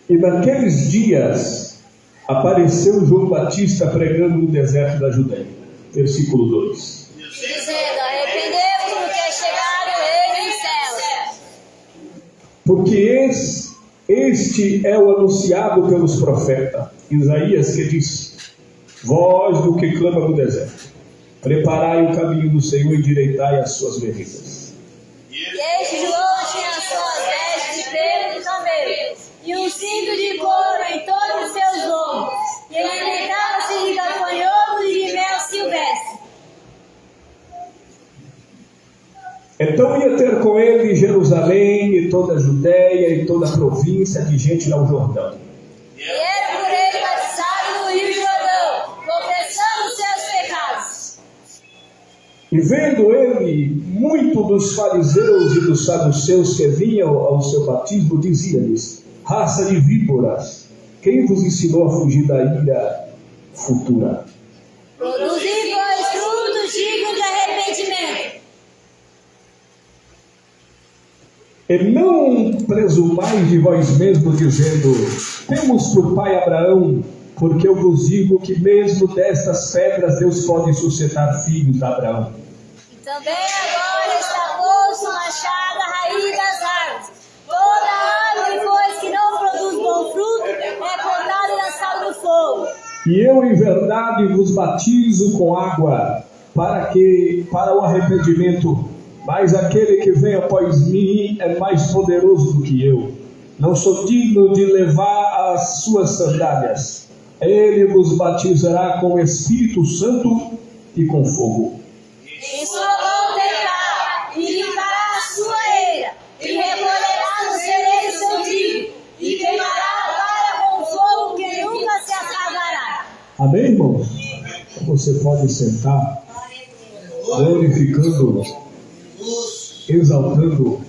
E naqueles dias apareceu João Batista pregando no deserto da Judeia. Versículo 2. Dizendo: arrependeu-vos, porque é chegado o reino dos céus. Porque este é o anunciado pelos profetas. Isaías que disse: voz do que clama no deserto, preparai o caminho do Senhor e endireitai as suas veredas. E este João tinha as suas vestes de pelo de camelo, e um cinto de couro em todos os seus lombos, e ele alimentava-se de gafanhotos e de mel silvestre. Então ia ter com ele Jerusalém e toda a Judéia e toda a província de gente ao Jordão. E era por ele batizado no Rio Jordão, confessando seus pecados. E vendo ele muito dos fariseus e dos saduceus que vinham ao seu batismo, dizia-lhes: raça de víboras, quem vos ensinou a fugir da ira futura? Produzi, pois, frutos dignos de arrependimento. E não presumais de vós mesmos, dizendo: temos por pai Abraão, porque eu vos digo que mesmo destas pedras Deus pode suscitar filhos de Abraão. Também agora está posto o machado à raiz das árvores. Toda árvore, pois, que não produz bom fruto, é cortada e lançada no fogo. E eu em verdade vos batizo com água para o arrependimento, mas aquele que vem após mim é mais poderoso do que eu. Não sou digno de levar as suas sandálias. Ele vos batizará com o Espírito Santo e com fogo. Em sua mão terá, e limpará a sua eira, e recolherá no celeiro seu trigo, e queimará a vara com fogo que nunca se apagará. Amém, irmãos? Você pode sentar, glorificando, exaltando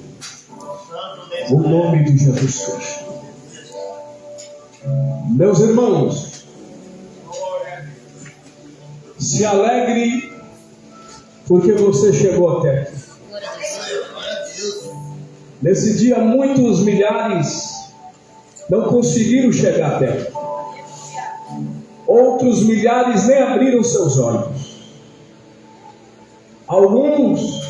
o nome de Jesus Cristo. Meus irmãos, se alegre porque você chegou até aqui. Nesse dia muitos milhares não conseguiram chegar até aqui. Outros milhares nem abriram seus olhos. Alguns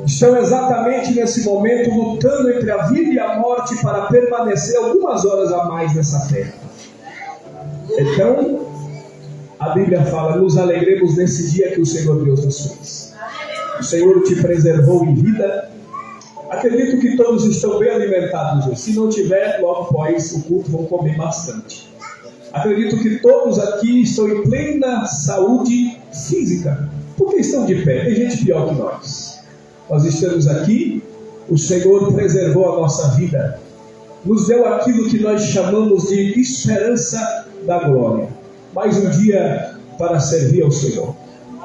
estão exatamente nesse momento lutando entre a vida e a morte para permanecer algumas horas a mais nessa terra. Então, a Bíblia fala: nos alegremos nesse dia que o Senhor Deus nos fez. O Senhor te preservou em vida. Acredito que todos estão bem alimentados hoje. Se não tiver, logo após o culto vão comer bastante. Acredito que todos aqui estão em plena saúde física, porque estão de pé. Tem gente pior que nós. Nós estamos aqui, o Senhor preservou a nossa vida, nos deu aquilo que nós chamamos de esperança da glória. Mais um dia para servir ao Senhor.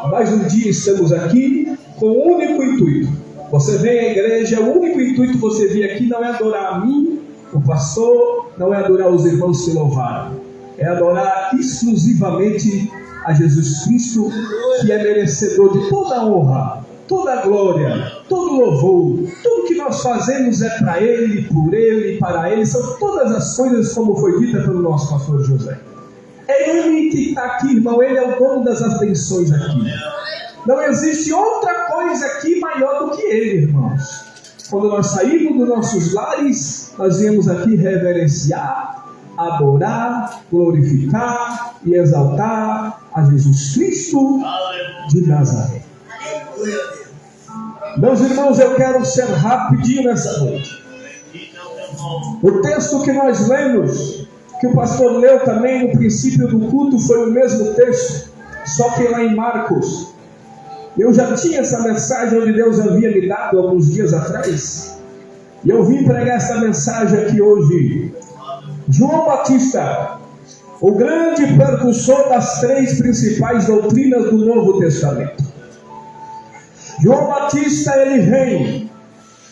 Mais um dia estamos aqui com o único intuito. Você vem à igreja, o único intuito que você vem aqui não é adorar a mim, o pastor, não é adorar os irmãos que louvaram. É adorar exclusivamente a Jesus Cristo, que é merecedor de toda a honra, toda a glória, todo o louvor. Tudo que nós fazemos é para Ele, por Ele, para Ele. São todas as coisas como foi dita pelo nosso pastor José. É Ele que está aqui, irmão. Ele é o dono das atenções aqui. Não existe outra coisa aqui maior do que Ele, irmãos. Quando nós saímos dos nossos lares, nós viemos aqui reverenciar, adorar, glorificar e exaltar a Jesus Cristo de Nazaré. Meus irmãos, eu quero ser rapidinho nessa noite. O texto que nós lemos, que o pastor leu também no princípio do culto, foi o mesmo texto, só que lá em Marcos. Eu já tinha essa mensagem onde Deus havia me dado alguns dias atrás, e eu vim pregar essa mensagem aqui hoje. João Batista, o grande precursor das 3 principais doutrinas do Novo Testamento. João Batista, ele vem,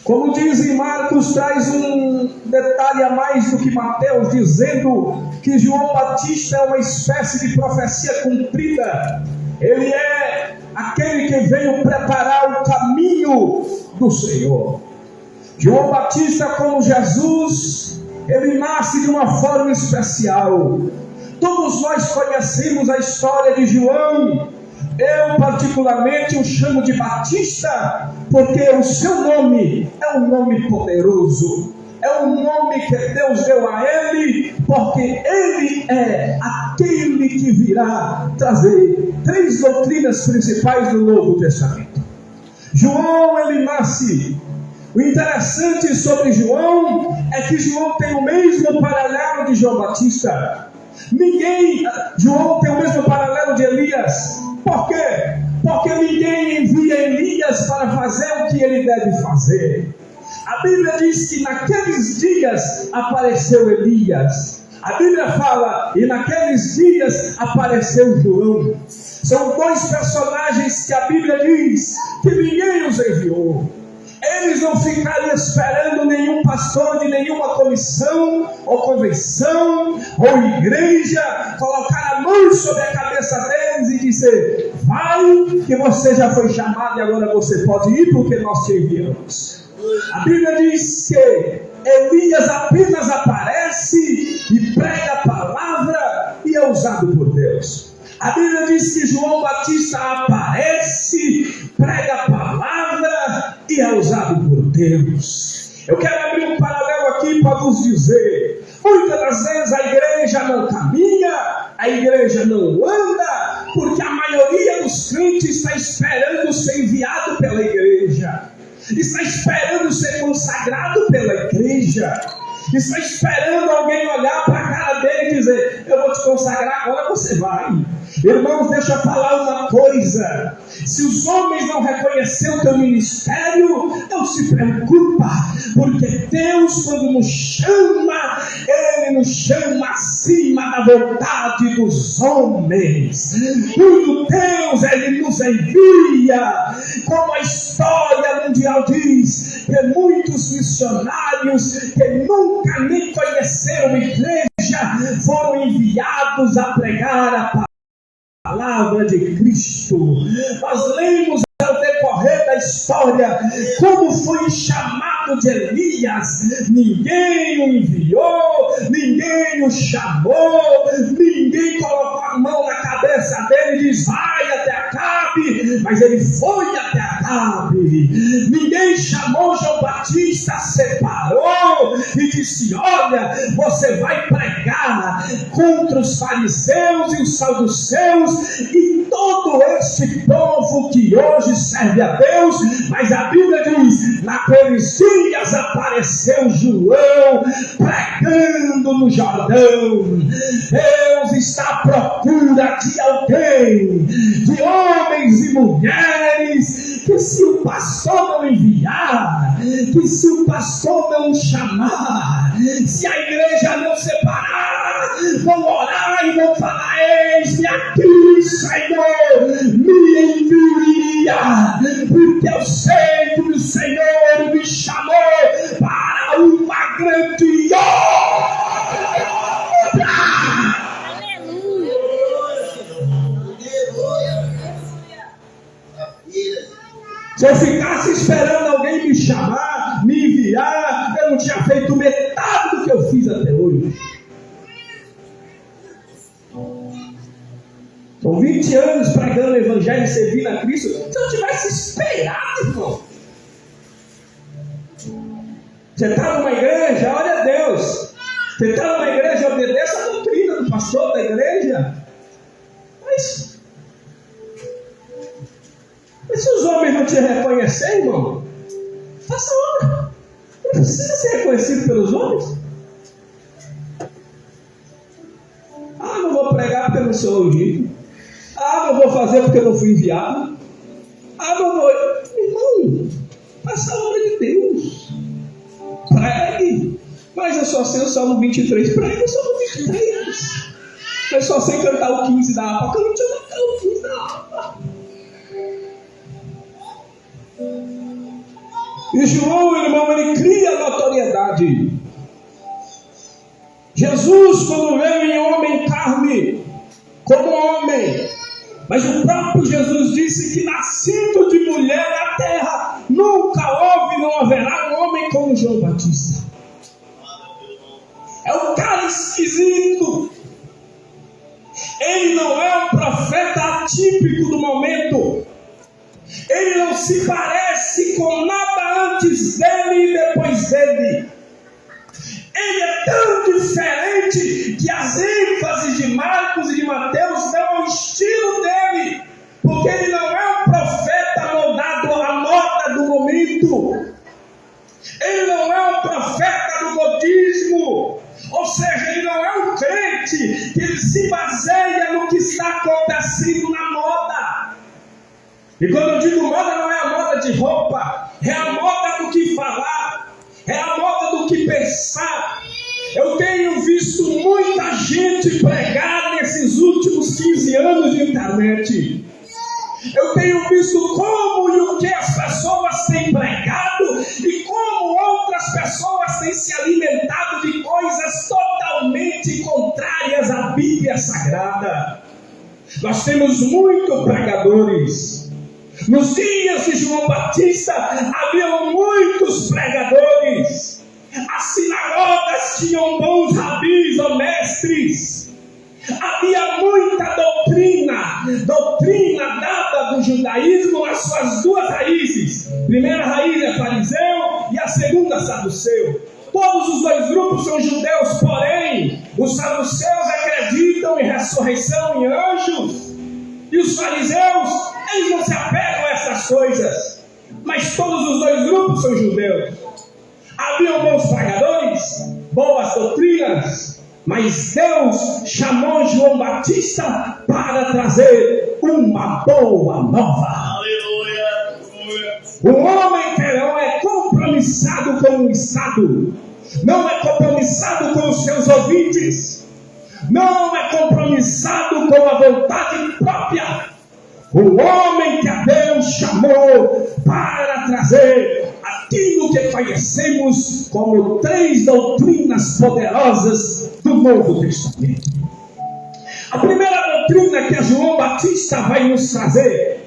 como diz em Marcos, traz um detalhe a mais do que Mateus, dizendo que João Batista é uma espécie de profecia cumprida. Ele é aquele que veio preparar o caminho do Senhor. João Batista, como Jesus, ele nasce de uma forma especial. Todos nós conhecemos a história de João. Eu particularmente o chamo de Batista, porque o seu nome é um nome poderoso. É um nome que Deus deu a ele, porque ele é aquele que virá trazer 3 doutrinas principais do Novo Testamento. João, ele nasce. O interessante sobre João é que João tem o mesmo paralelo de João Batista. João tem o mesmo paralelo de Elias. Por quê? Porque ninguém envia Elias para fazer o que ele deve fazer. A Bíblia diz que naqueles dias apareceu Elias. A Bíblia fala, e naqueles dias apareceu João. São 2 personagens que a Bíblia diz que ninguém os enviou. Eles não ficariam esperando nenhum pastor de nenhuma comissão, ou convenção, ou igreja, colocar a mão sobre a cabeça deles e dizer: vai, que você já foi chamado e agora você pode ir porque nós te enviamos. A Bíblia diz que Elias apenas aparece e prega a palavra e é usado por Deus. A Bíblia diz que João Batista aparece, prega a palavra e é usado por Deus. Eu quero abrir um paralelo aqui para vos dizer: muitas das vezes a igreja não caminha, a igreja não anda, porque a maioria dos crentes está esperando ser enviado pela igreja, está esperando ser consagrado pela igreja, está esperando alguém olhar para a cara dele e dizer: eu vou te consagrar, agora você vai. Irmãos, deixa eu falar uma coisa: se os homens não reconhecerem o teu ministério, não se preocupa, porque Deus, quando nos chama, Ele nos chama acima da vontade dos homens. Quando Deus, Ele nos envia, como a história mundial diz, que muitos missionários que nunca nem conheceram a igreja foram enviados a pregar a palavra de Cristo. Nós lemos ao decorrer da história como foi o chamado de Elias. Ninguém o enviou, ninguém o chamou, ninguém colocou a mão na cabeça dele e disse: vai até Acabe, mas ele foi até Acabe. Ninguém chamou João Batista, separou e disse: olha, você vai pregar contra os fariseus e os saduceus e todo este povo que hoje serve a Deus. Mas a Bíblia diz: naqueles dias apareceu João pregando no Jordão. Deus está à procura de alguém, de homens e mulheres, que se o pastor não enviar, que se o pastor não chamar, se a igreja não separar, vão orar e vão falar: eis-me aqui, Senhor, me envia, porque eu sei que o Senhor me chamou para uma grande obra. Se eu ficasse esperando alguém me chamar, me enviar, eu não tinha feito metade do que eu fiz até hoje. São 20 anos pregando o evangelho e servindo a Cristo. Se eu tivesse esperado, irmão. Você está numa igreja, olha a Deus. Você está numa igreja, obedeça a doutrina do pastor da igreja. Mas se os homens não te reconhecerem, irmão, faça obra. Não precisa ser reconhecido pelos homens. Ah, não vou pregar porque eu não sou ungido. Ah, não vou fazer porque eu não fui enviado. Ah, não vou. Irmão, faça a obra de Deus. Pregue. Mas eu só sei o Salmo 23. Pregue o Salmo 23. Eu só sei cantar o 15 da Apocalipse. Eu não cantar o 15 da Apocalipse. E João, irmão, ele cria notoriedade. Jesus, quando veio em homem carne, como homem, mas o próprio Jesus disse que nascido de mulher na terra, nunca houve, não haverá um homem como João Batista. esquisito. Ele não é um profeta atípico do momento. Ele não se parece com nada antes dele e depois dele. Ele é tão diferente que as ênfases de Marcos e de Mateus dão ao estilo dele, porque ele não é um profeta moldado à moda do momento. Ele não é um profeta do modismo, ou seja, ele não é um crente que ele se baseia no que está acontecendo na moda. E quando eu digo moda, não é a moda de roupa, é a moda do que falar, é a moda do que pensar. Eu tenho visto muita gente pregar nesses últimos 15 anos de internet. Eu tenho visto como e o que as pessoas têm pregado e como outras pessoas têm se alimentado de coisas totalmente contrárias à Bíblia Sagrada. Nós temos muitos pregadores. Nos dias de João Batista havia muitos pregadores. As sinagogas tinham bons rabis ou mestres. Havia muita doutrina dada do judaísmo nas suas duas raízes. A primeira raiz é fariseu e a segunda saduceu. Todos os dois grupos são judeus, porém os saduceus acreditam em ressurreição, em anjos. E os fariseus, eles não se apegam a essas coisas. Mas todos os dois grupos são judeus. Haviam bons pregadores, boas doutrinas, mas Deus chamou João Batista para trazer uma boa nova. Aleluia. O homem que não é compromissado com o Estado, não é compromissado com os seus ouvintes, não é compromissado com a vontade própria. O homem que a Deus chamou para trazer aquilo que conhecemos como 3 doutrinas poderosas do Novo Testamento. A primeira doutrina que João Batista vai nos trazer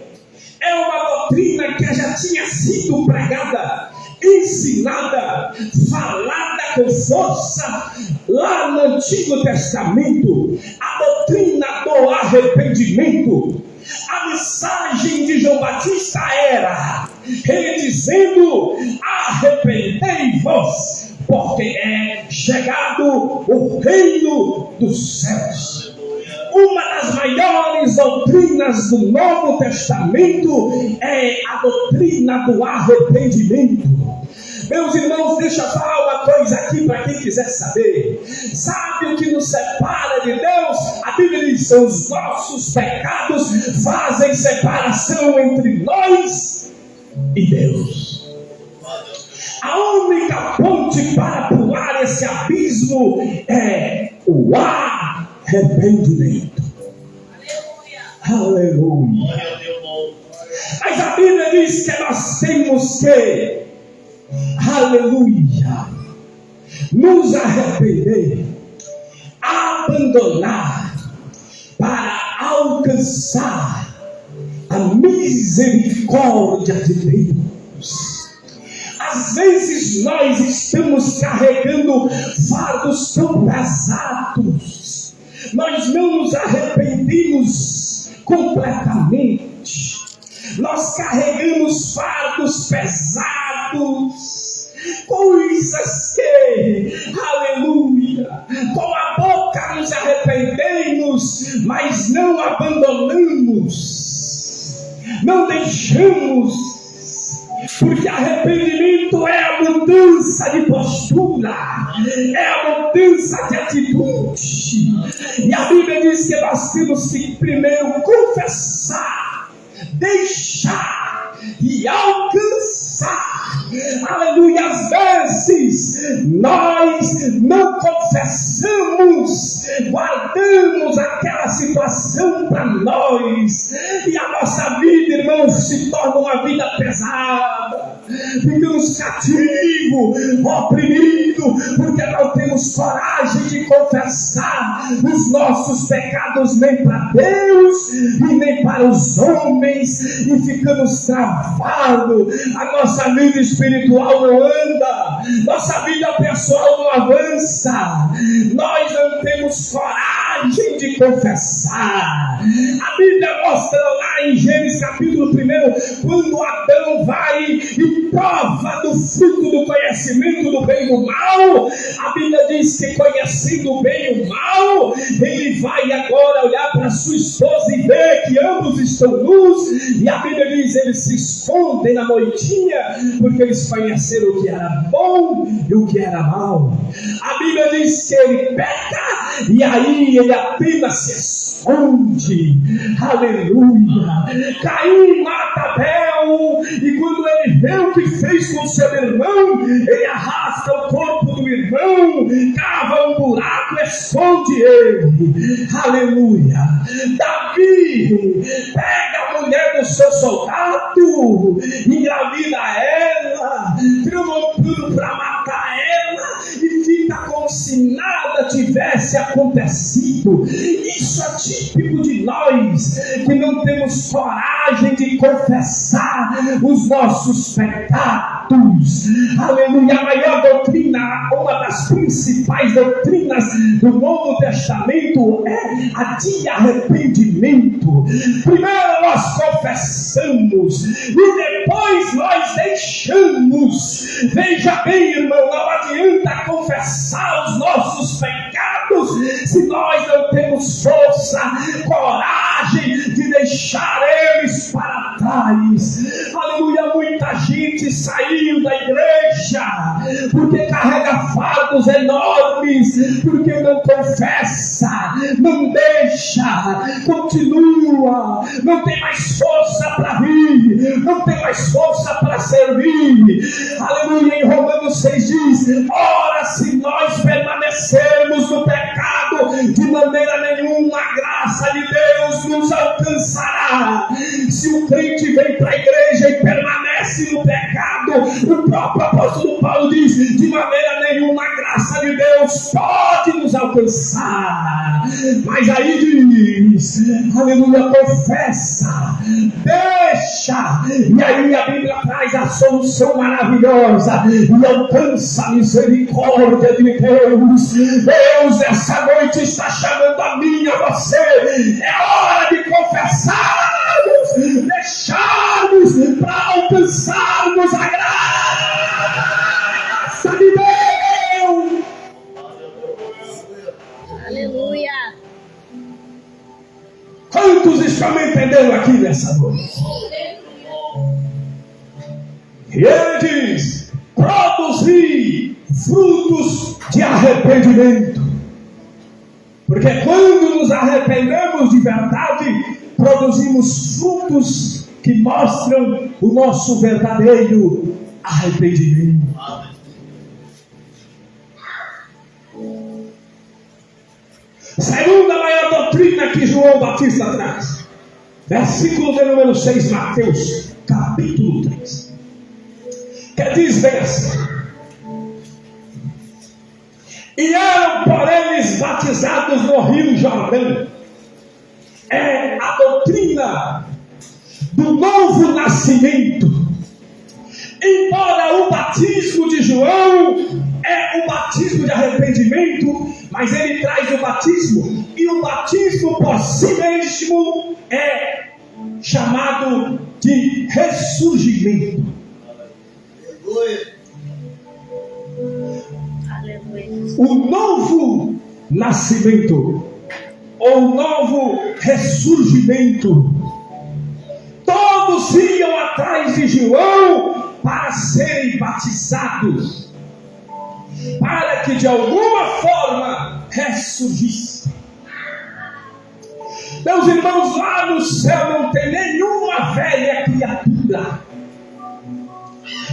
é uma doutrina que já tinha sido pregada, ensinada, falada com força lá no Antigo Testamento, a doutrina do arrependimento. A mensagem de João Batista era, ele dizendo: arrependei-vos, porque é chegado o reino dos céus. Uma das maiores doutrinas do Novo Testamento é a doutrina do arrependimento. Meus irmãos, deixa eu falar uma coisa aqui para quem quiser saber. Sabe o que nos separa de Deus? A Bíblia diz: são os nossos pecados fazem separação entre nós e Deus. A única ponte para pular esse abismo é o arrependimento. Aleluia. Mas a Bíblia diz que nós temos que, aleluia, nos arrepender, abandonar para alcançar a misericórdia de Deus. Às vezes nós estamos carregando fardos tão pesados, nós não nos arrependemos completamente. Nós carregamos fardos pesados, coisas que, aleluia, com a boca nos arrependemos, mas não abandonamos, não deixamos, porque arrependimento é a mudança de postura, é a mudança de atitude. E a Bíblia diz que nós temos que primeiro confessar, deixar e alcançar. Aleluia. Às vezes nós não confessamos, guardamos aquela situação para nós, e a nossa vida, irmãos, se torna uma vida pesada. Ficamos cativos, oprimidos, porque não temos coragem de confessar os nossos pecados nem para Deus e nem para os homens, e ficamos travados. A nossa vida espiritual não anda, nossa vida pessoal não avança, nós temos coragem de confessar. A Bíblia mostra lá em Gênesis capítulo 1, quando Adão vai e prova do fruto do conhecimento do bem e do mal. A Bíblia diz que conhecendo o bem e o mal, ele vai agora olhar para sua esposa e ver que ambos estão nus. E a Bíblia diz, eles se escondem na noitinha, porque eles conheceram o que era bom e o que era mal. A Bíblia diz que ele peca, e aí ele apenas se esconde. Aleluia. Caim mata Abel, e quando ele vê o que fez com seu irmão, ele arrasta o corpo do irmão, cava um buraco e esconde ele. Aleluia. Davi pega a mulher do seu soldado, engravida ela, trama um plano para matar ela e fica como se nada tivesse acontecido. Isso é típico de nós, que não temos coragem de confessar os nossos pecados. Aleluia. A maior doutrina, uma das principais doutrinas do Novo Testamento é a de arrependimento. Primeiro nós confessamos e depois nós deixamos. Veja bem, irmão, não adianta confessar os nossos pecados se nós não temos força, coragem de deixar eles para trás. Aleluia. Muita gente saiu da igreja porque carrega fardos enormes, porque não confessa, não deixa, continua, não tem mais força para vir, não tem mais força para servir. Aleluia. Em Romanos 6 diz: ora, se nós permanecermos no pecado, de maneira nenhuma a graça de Deus nos alcançará. Se o crente vem para a igreja e permanece no pecado, o próprio apóstolo Paulo diz: de maneira nenhuma a graça de Deus pode nos alcançar. Mas aí diz, aleluia, confessa, deixa, e aí a Bíblia traz a solução maravilhosa e alcança a misericórdia de Deus. Deus nessa noite está chamando a mim e a você. É hora de confessarmos, deixarmos para alcançarmos a graça de Deus. Aleluia. Quantos estão me entendendo aqui nessa noite? E ele diz: produzir frutos de arrependimento. Porque quando nos arrependemos de verdade, produzimos frutos que mostram o nosso verdadeiro arrependimento. Segunda maior doutrina que João Batista traz. Versículo de número 6, Mateus, capítulo 3. Que diz bem assim: e eram por eles batizados no rio Jordão. É a doutrina do novo nascimento. Embora o batismo de João é o batismo de arrependimento, mas ele traz o batismo, e o batismo por si mesmo é chamado de ressurgimento. O novo nascimento, ou novo ressurgimento, todos iam atrás de João para serem batizados, para que de alguma forma ressurgisse. Meus irmãos, lá no céu não tem nenhuma velha criatura.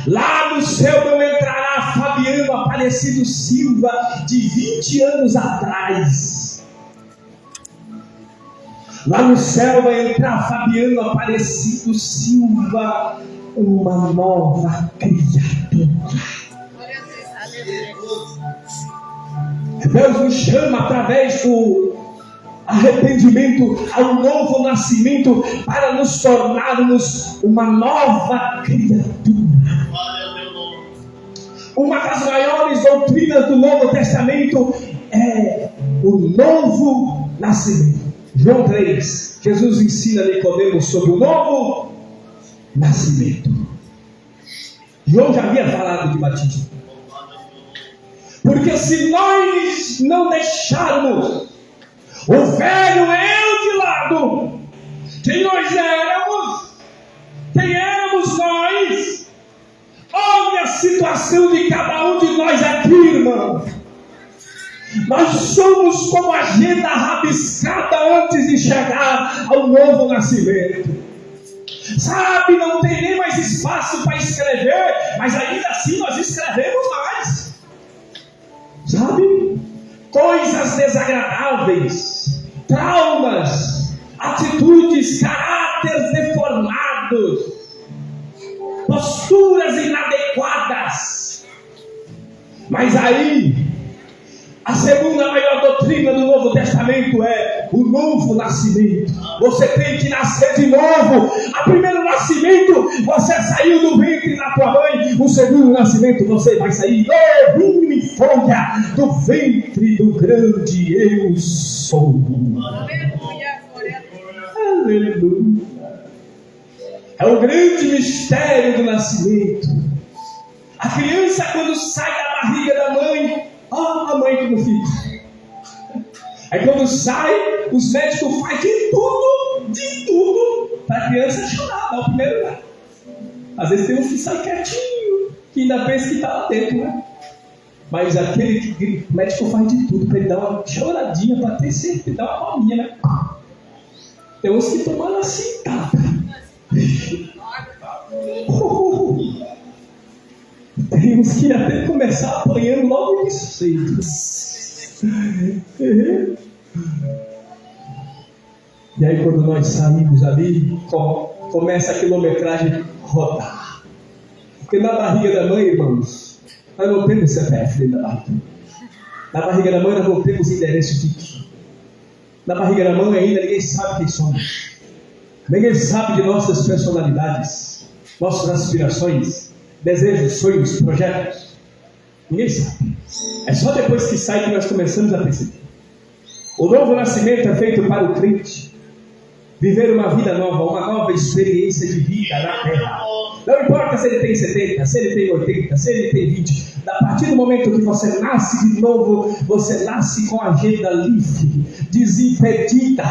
Lá no céu não entrará Fabiano Aparecido Silva de 20 anos atrás. Lá no céu vai entrar Fabiano Aparecido Silva, uma nova criatura. Deus nos chama através do arrependimento ao novo nascimento para nos tornarmos uma nova criatura. Uma das maiores doutrinas do Novo Testamento é o novo nascimento. João 3, Jesus ensina a Nicodemos sobre o novo nascimento. João já havia falado de batismo. Porque se nós não deixarmos o velho eu de lado, quem nós éramos, quem éramos nós, olha a situação de cada um de nós aqui, irmão. Nós somos como a agenda rabiscada antes de chegar ao novo nascimento. Sabe, não tem nem mais espaço para escrever, mas ainda assim nós escrevemos mais. Sabe? Coisas desagradáveis, traumas, atitudes, caráteres deformados, posturas inadequadas. Mas aí, a segunda maior doutrina do Novo Testamento é o novo nascimento. Você tem que nascer de novo. O primeiro nascimento, você saiu do ventre da tua mãe. O segundo nascimento, você vai sair novinho em folha do ventre do grande eu sou. Aleluia. É o grande mistério do nascimento. A criança, quando sai da barriga da mãe, a mãe que não fica. Aí quando sai, os médicos fazem de tudo para a criança chorar, dar o primeiro lugar. Às vezes tem uns que saem quietinho, que ainda pensa que está lá dentro, né? Mas aquele que grita, o médico faz de tudo para ele dar uma choradinha, para ter certeza, dar uma palminha, né? Tem uns que tomaram assim, tá? Tem uns que até começar apanhando logo de cedo. E aí quando nós saímos ali, começa a quilometragem rodar. Porque na barriga da mãe, irmãos, nós não temos CPF dentro da barriga. Na barriga da mãe nós não temos endereço fixo. Na barriga da mãe ainda ninguém sabe quem somos. Ninguém sabe de nossas personalidades, nossas aspirações, desejos, sonhos, projetos. Ninguém sabe. É só depois que sai que nós começamos a perceber. O novo nascimento é feito para o crente viver uma vida nova, uma nova experiência de vida na terra. Não importa se ele tem 70, se ele tem 80, se ele tem 20. A partir do momento que você nasce de novo, você nasce com a agenda livre, desimpedida,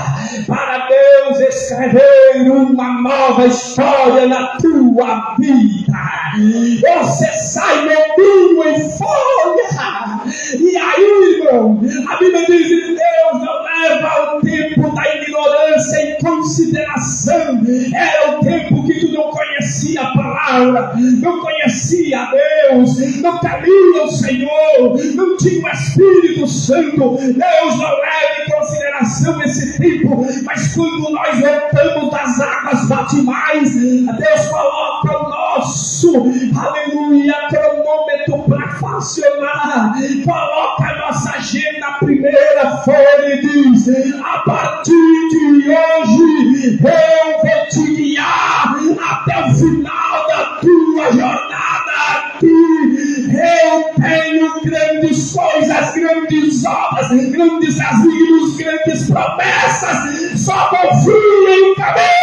para Deus escrever uma nova história na tua vida. Você sai novinho em folha. E aí, irmão, a Bíblia diz que Deus não leva o tempo da ignorância em consideração. Era o tempo que tu não conhecia a palavra, não conhecia a Deus, não cabia o Senhor, não tinha o Espírito Santo. Deus não leva em consideração esse tempo, mas quando nós voltamos das águas batimais, Deus coloca o nosso, aleluia, cronômetro para funcionar, coloca a nossa agenda na primeira folha e diz: a partir de hoje eu vou te guiar até o final da tua jornada aqui. Eu tenho grandes coisas, grandes obras, grandes desígnios, grandes promessas. Só confia no caminho.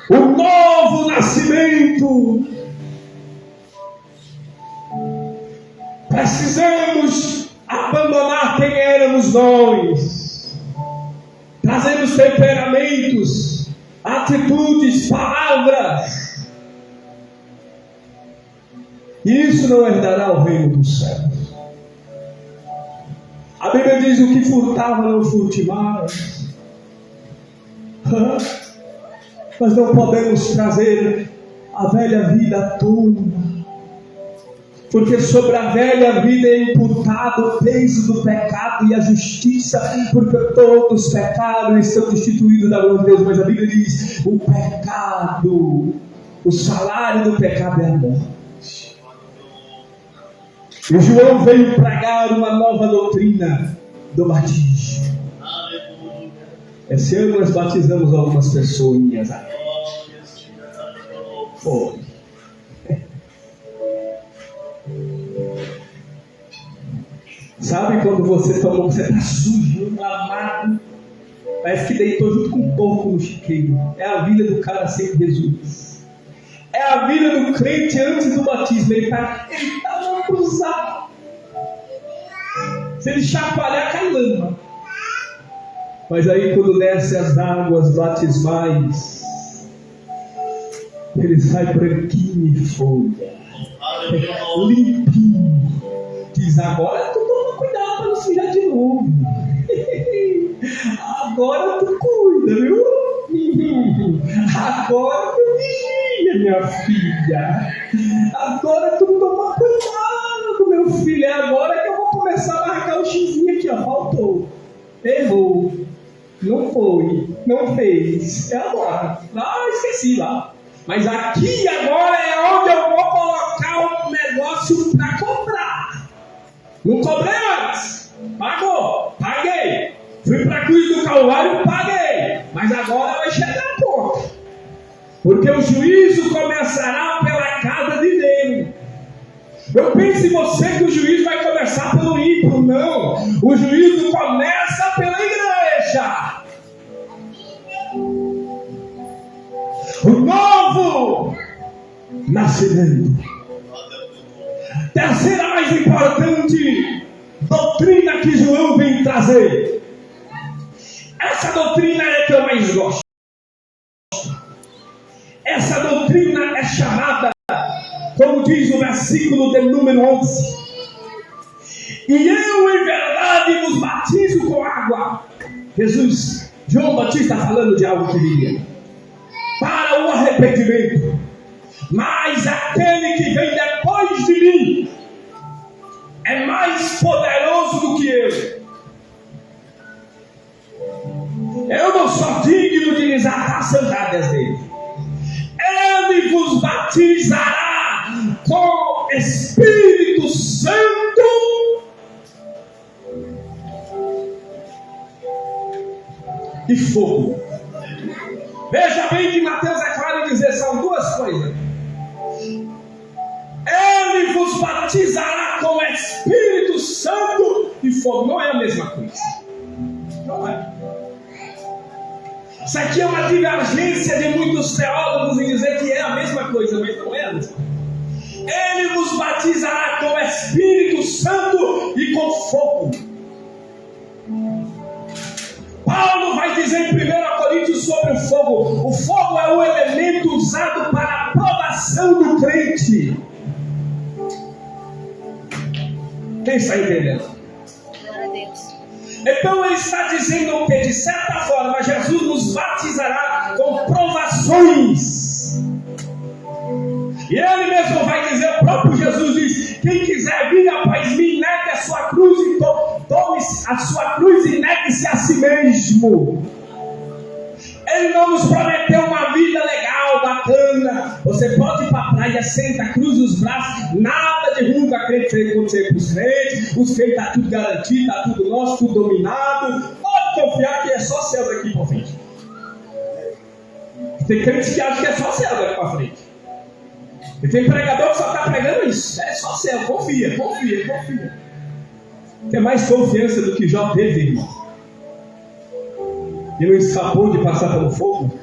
O novo nascimento. Precisamos abandonar quem éramos nós. Trazemos temperamentos, atitudes, palavras. E isso não herdará o reino dos céus. A Bíblia diz: o que furtava não furte mais. Nós não podemos trazer a velha vida à tona, porque sobre a velha vida é imputado o peso do pecado e a justiça, porque todos pecaram e estão destituídos da glória de Deus. Mas a Bíblia diz: o pecado, o salário do pecado é a morte. E João veio pregar uma nova doutrina do batismo. Esse ano nós batizamos algumas pessoinhas aqui. Foi. Sabe quando você está sujo, lavado, parece que deitou junto com o porco no chiqueiro. É a vida do cara sem Jesus. É a vida do crente antes do batismo. Ele está lambuzado. Se ele chacoalhar, cai lama. Mas aí quando desce as águas batismais, ele sai branquinho e folha, limpinho. Diz, agora tu toma cuidado para não sujar de novo. Agora tu cuida, viu? Agora tu vigia, minha filha. Agora tu toma cuidado, meu filho. É agora que eu vou começar a marcar o xizinho aqui, ó. Faltou. Errou. Não foi. Não fez. É agora. Esqueci lá. Mas aqui agora é onde eu vou colocar o negócio para cobrar. Não cobrei antes. Pagou. Paguei. Fui para a cruz do Calvário, paguei. Mas agora vai chegar a conta. Porque o juízo começará pela casa de Deus. Eu penso em você que o juízo vai começar pelo ímpio. Não. O juízo começa pela igreja. O novo nascimento. Terceira mais importante doutrina que João vem trazer. Essa doutrina é a que eu mais gosto. Essa doutrina é chamada, como diz o versículo de número 11: e eu em verdade vos batizo com água. Jesus, João Batista falando de algo que viria para o arrependimento. Mas aquele que vem depois de mim é mais poderoso do que eu. Eu não sou digno de desatar as sandálias dele. Ele vos batizará com Espírito Santo e fogo. Veja bem que Mateus é claro em dizer, são duas coisas. Ele vos batizará com Espírito Santo e fogo. Não é a mesma coisa. Não é. Isso aqui é uma divergência de muitos teólogos em dizer que é a mesma coisa, mas não é a mesma coisa. Ele vos batizará com Espírito Santo e com fogo. Paulo vai dizer em 1 Coríntios sobre o fogo. O fogo é o elemento usado para a provação do crente. Quem está entendendo? Glória a Deus. Então ele está dizendo que de certa forma Jesus nos batizará com provações. E ele mesmo vai dizer, o próprio Jesus diz: quem quiser vir após mim, negue a sua cruz e tome a sua cruz e negue-se a si mesmo. Ele não nos prometeu uma vida legal, bacana. Você pode ir para a praia, senta, cruza os braços, nada de ruim vai acontecer com os crentes. Os crentes está tudo garantido, está tudo nosso, tudo dominado. Pode confiar que é só céu daqui para frente. Tem crentes que acham que é só céu daqui para frente. E tem pregador que só está pregando isso. É só céu, confia. Tem mais confiança do que Jó teve, irmão. E não escapou de passar pelo fogo.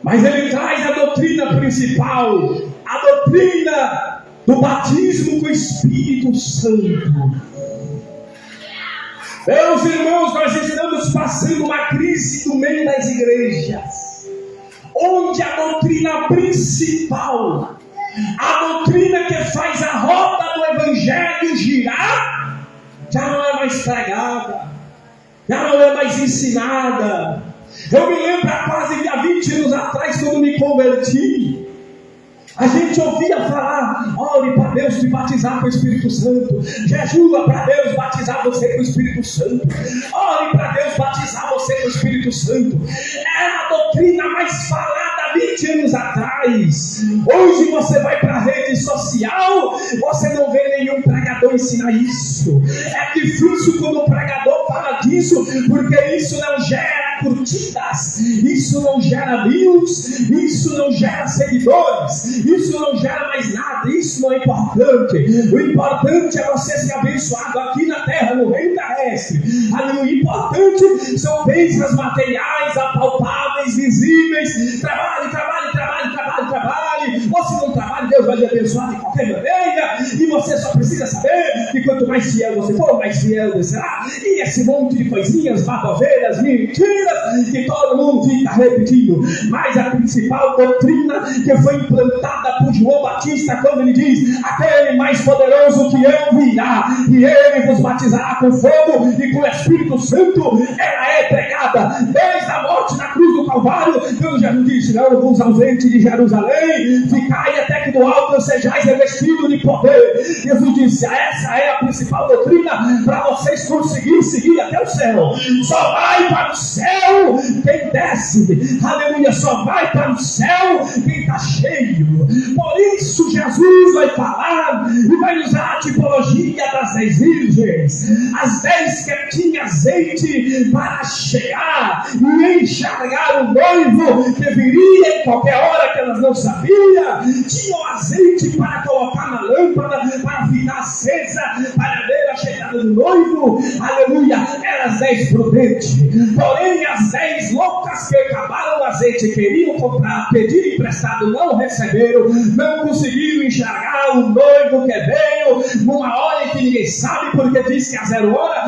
Mas ele traz a doutrina principal, a doutrina do batismo com o Espírito Santo. Meus irmãos, nós estamos passando uma crise no meio das igrejas, onde a doutrina principal, a doutrina que faz a roda do evangelho girar, já não é mais pregada, já não é mais ensinada. Eu me lembro há quase 20 anos atrás, quando me converti, a gente ouvia falar: ore para Deus te batizar com o Espírito Santo, jejua para Deus batizar você com o Espírito Santo, ore para Deus batizar você com o Espírito Santo. Era a doutrina mais falada há 20 anos atrás. Hoje você vai para a rede social, você não vê nenhum pregador ensinar isso. É difícil quando o pregador fala disso, porque isso não gera curtidas, isso não gera views, isso não gera seguidores, isso não gera mais nada. Isso não é importante. O importante é você ser abençoado aqui na terra, no reino terrestre. O importante são bênçãos materiais, apalpáveis, visíveis. Trabalhe. Ou se não trabalha, Deus vai lhe abençoar de qualquer maneira. E você só precisa saber que quanto mais fiel você for, mais fiel você será. E esse monte de coisinhas, baboseiras, mentiras, que todo mundo fica repetindo. Mas a principal doutrina que foi implantada por João Batista, quando ele diz: aquele mais poderoso que eu virá, e ele vos batizará com fogo e com o Espírito Santo, ela é pregada desde a morte na cruz do Calvário. Quando Jesus disse: não vos ausente de Jerusalém, ficai até que do alto sejais revestidos de poder. Jesus disse: essa é a principal doutrina para vocês conseguirem seguir até o céu. Só vai para o céu quem desce, aleluia, só vai para o céu quem está cheio. Por isso Jesus vai falar e vai usar a tipologia das 10 virgens, as 10 que tinham azeite para chegar e enxergar o noivo que viria em qualquer hora que elas não sabiam. Tinham azeite para colocar na lâmpada, para ficar acesa, para ver a chegada do noivo, aleluia. Eram as 10 prudentes, porém as 10 loucas que acabaram o azeite, queriam comprar, pedir emprestado, não receberam, não conseguiram enxergar o noivo que veio numa hora em que ninguém sabe, porque diz que a 0 hora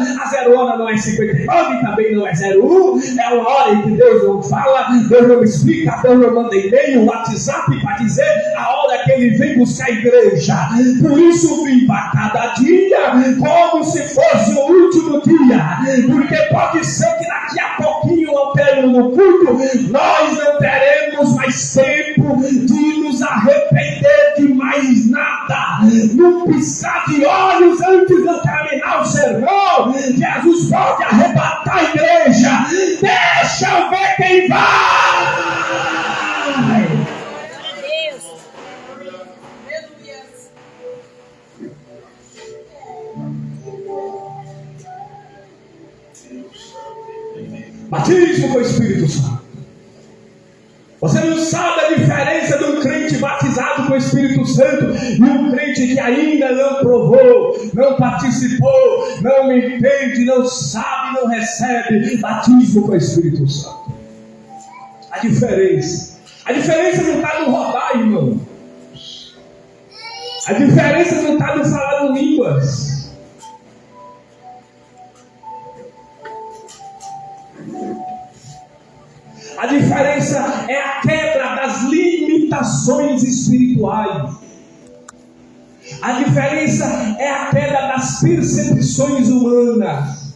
não é 59, também não é 01, é uma hora em que Deus não fala, Deus não explica, Deus não manda e-mail, WhatsApp para dizer a hora que ele vem buscar a igreja. Por isso viva cada dia como se fosse o último dia, porque pode ser que daqui a pouquinho, ao término do culto, nós não teremos mais tempo de nos arrepender de mais nada. Num piscar de olhos antes de terminar o sermão, Jesus pode arrebatar a igreja. Deixa eu ver quem vai. Batismo com o Espírito Santo. Você não sabe a diferença de um crente batizado com o Espírito Santo e um crente que ainda não provou, não participou, não entende, não sabe, não recebe batismo com o Espírito Santo. A diferença não está no rodar, irmão. A diferença não está no falar em línguas. A diferença é a quebra das limitações espirituais. A diferença é a queda das percepções humanas.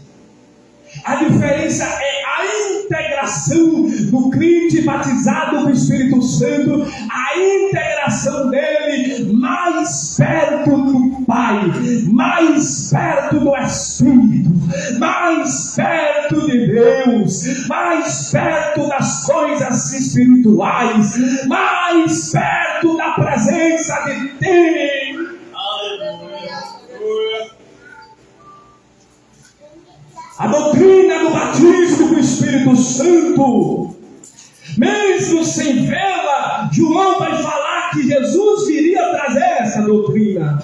A diferença é a integração do crente batizado com o Espírito Santo, a integração dele mais perto do Pai, mais perto do Espírito, mais perto de Deus, mais perto das coisas espirituais, mais perto da presença de Deus. A doutrina do batismo do Espírito Santo, mesmo sem vê-la, João vai falar que Jesus viria trazer essa doutrina.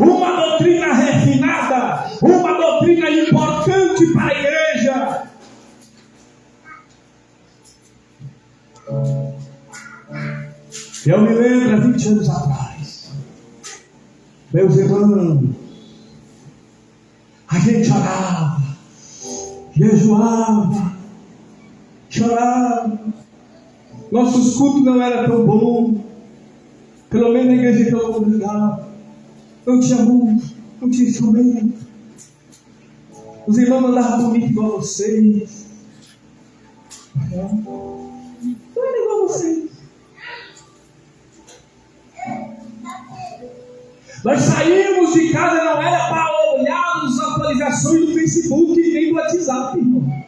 Uma doutrina refinada, uma doutrina importante para a igreja. Eu me lembro há 20 anos atrás, meus irmãos, a gente orava, jejuava, chorava. Nossos cultos não eram tão bons, pelo menos na igreja que eu congregava. Não tinha música, não tinha instrumento. Os irmãos mandavam bonito igual a vocês. Não era igual a vocês. Nós saímos de casa, não era para olhar as atualizações do Facebook e nem do WhatsApp, irmão.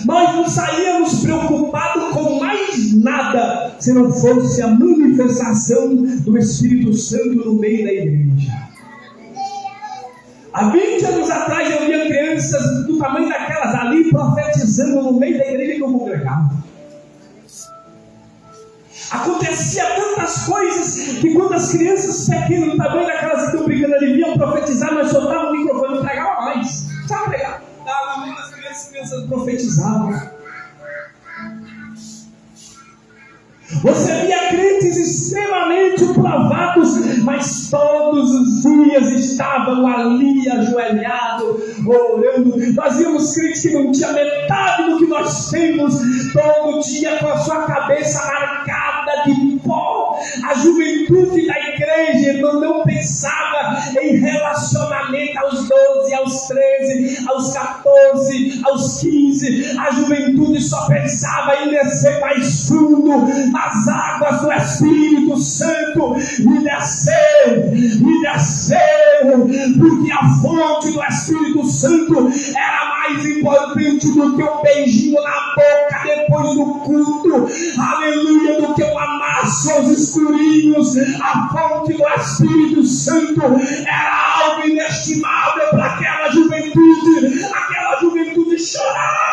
Nós não saíamos preocupados com mais nada, se não fosse a manifestação do Espírito Santo no meio da igreja. Há 20 anos atrás eu via crianças do tamanho daquelas ali profetizando no meio da igreja que eu congregava. Acontecia tantas coisas que quando as crianças pequenas não estavam na casa que estão brincando ali, vinham profetizar, nós soltávamos o microfone, não pregava mais. Sabe pregar? Dava na mão das crianças, as crianças profetizavam. Você via crentes extremamente provados, mas todos os dias estavam ali ajoelhados, orando. Nós víamos crentes que não tinha metade do que nós temos, todo dia com a sua cabeça marcada de pó. A juventude da igreja, irmão, não pensava em relacionamento aos 12, aos 13, aos 14, aos 15. A juventude só pensava em descer mais fundo nas águas do Espírito Santo e descer, porque a fonte do Espírito Santo era mais importante do que um beijinho na boca depois do culto, aleluia, do que um amasso aos escurinhos. A fonte do Espírito Santo era algo inestimável para aquela juventude chorava.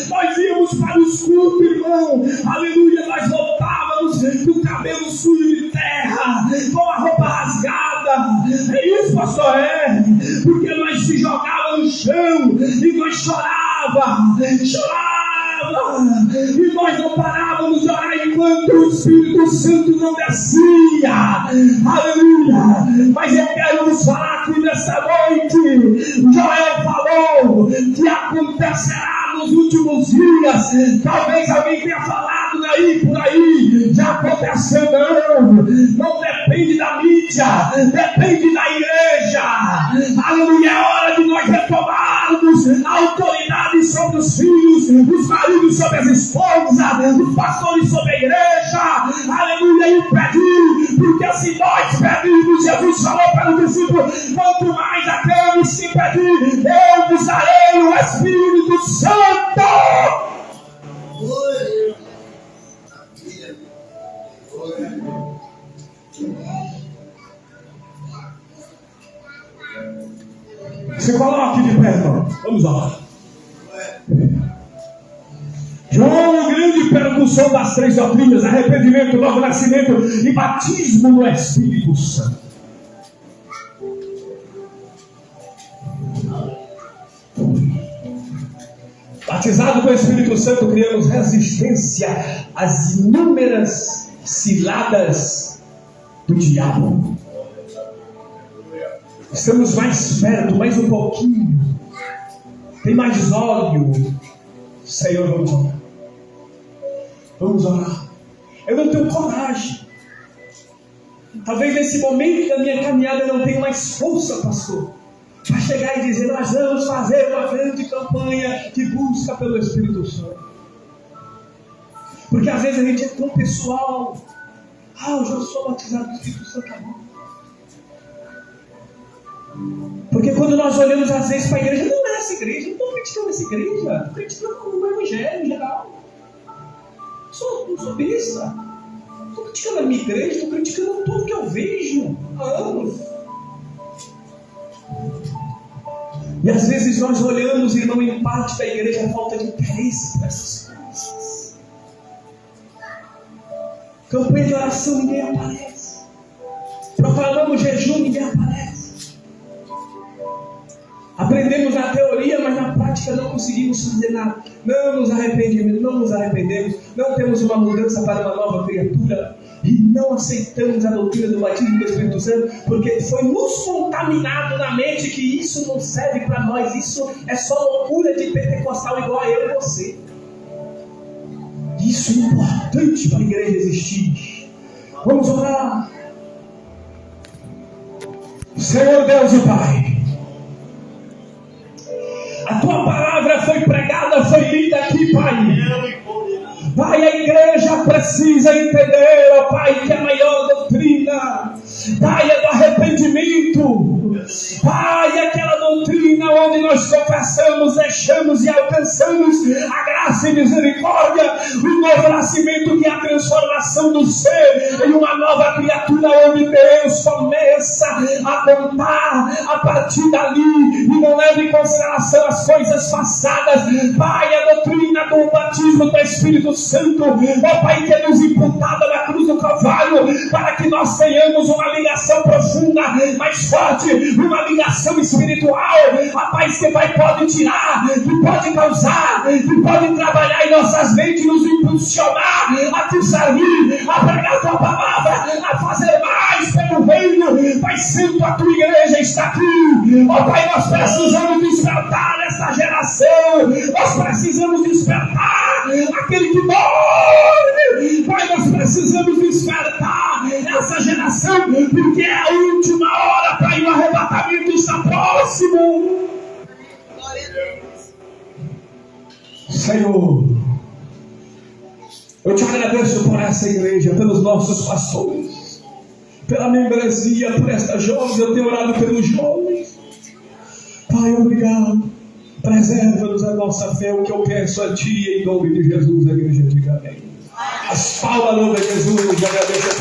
Nós íamos para os cultos, irmão, aleluia, nós voltávamos com o cabelo sujo de terra, com a roupa rasgada. É isso, pastor, porque nós se jogávamos no chão e nós chorávamos, e nós não parávamos de orar enquanto o Espírito Santo não descia, aleluia. Mas eu quero nos falar aqui nessa noite, Joel falou que acontecerá nos últimos dias. Talvez alguém tenha falado por aí, já aconteceu. Não depende da mídia, depende da igreja, aleluia. É hora de nós retomarmos a autoridade sobre os filhos, os maridos sobre as esposas, os pastores sobre a igreja, aleluia, e pedir, porque se nós pedimos, Jesus falou para os discípulos, quanto mais aqueles que pedir, eu vos darei o Espírito Santo. Se coloque de pé, irmão. Vamos lá. João, o grande percussor das 3 doutrinas: arrependimento, novo nascimento e batismo no Espírito Santo. Batizado com o Espírito Santo, criamos resistência às inúmeras ciladas do diabo. Estamos mais perto, mais um pouquinho. Tem mais óleo. Senhor, vamos orar. Vamos orar. Eu não tenho coragem. Talvez nesse momento da minha caminhada eu não tenha mais força, pastor, para chegar e dizer, nós vamos fazer uma grande campanha de busca pelo Espírito Santo. Porque às vezes a gente é tão pessoal. Eu já sou batizado do Espírito Santo, amor. Porque quando nós olhamos às vezes para a igreja, não é essa igreja, não estou criticando essa igreja, estou criticando o evangelho em geral. Não sou besta. Não estou criticando a minha igreja, estou criticando tudo que eu vejo há anos. E às vezes nós olhamos, irmão, em parte da igreja, a falta de interesse para essas coisas. Campanha de oração, ninguém aparece. Proclamamos jejum, ninguém aparece. Aprendemos na teoria, mas na prática não conseguimos fazer nada. Não nos arrependemos, não temos uma mudança para uma nova criatura e não aceitamos a doutrina do batismo do Espírito Santo, porque foi nos contaminado na mente que isso não serve para nós, isso é só loucura de pentecostal igual a eu e você. Isso é importante para a igreja existir. Vamos orar. Senhor Deus e Pai, a tua palavra foi pregada, foi lida aqui, Pai. Pai, a igreja precisa entender, ó Pai, que a maior doutrina, Pai, é do arrependimento. Pai, aquela doutrina onde nós confessamos, deixamos e alcançamos a graça e misericórdia, o novo nascimento, que é a transformação do ser em uma nova criatura, onde Deus começa a contar a partir dali e não leva em consideração as coisas passadas. Pai, a doutrina o batismo do Espírito Santo, ó Pai, que é nos imputada na cruz do Calvário, para que nós tenhamos uma ligação profunda, mais forte, uma ligação espiritual, ó Pai, que pode tirar, que pode causar, que pode trabalhar em nossas mentes, nos impulsionar a te servir, a pregar a tua palavra, a fazer mais pelo reino. Pai Santo, a tua igreja está aqui, ó Pai, nós precisamos despertar essa geração, nós precisamos despertar aquele que morre, Pai, nós precisamos despertar essa geração, porque é a última hora, Pai, o arrebatamento está próximo. Senhor, eu te agradeço por essa igreja, pelos nossos pastores, pela membresia, por esta jovem. Eu tenho orado pelos jovens. Pai, obrigado. Preserva-nos a nossa fé, o que eu peço a Ti, em nome de Jesus. A igreja diga amém. As palmas, em nome de Jesus, agradeço a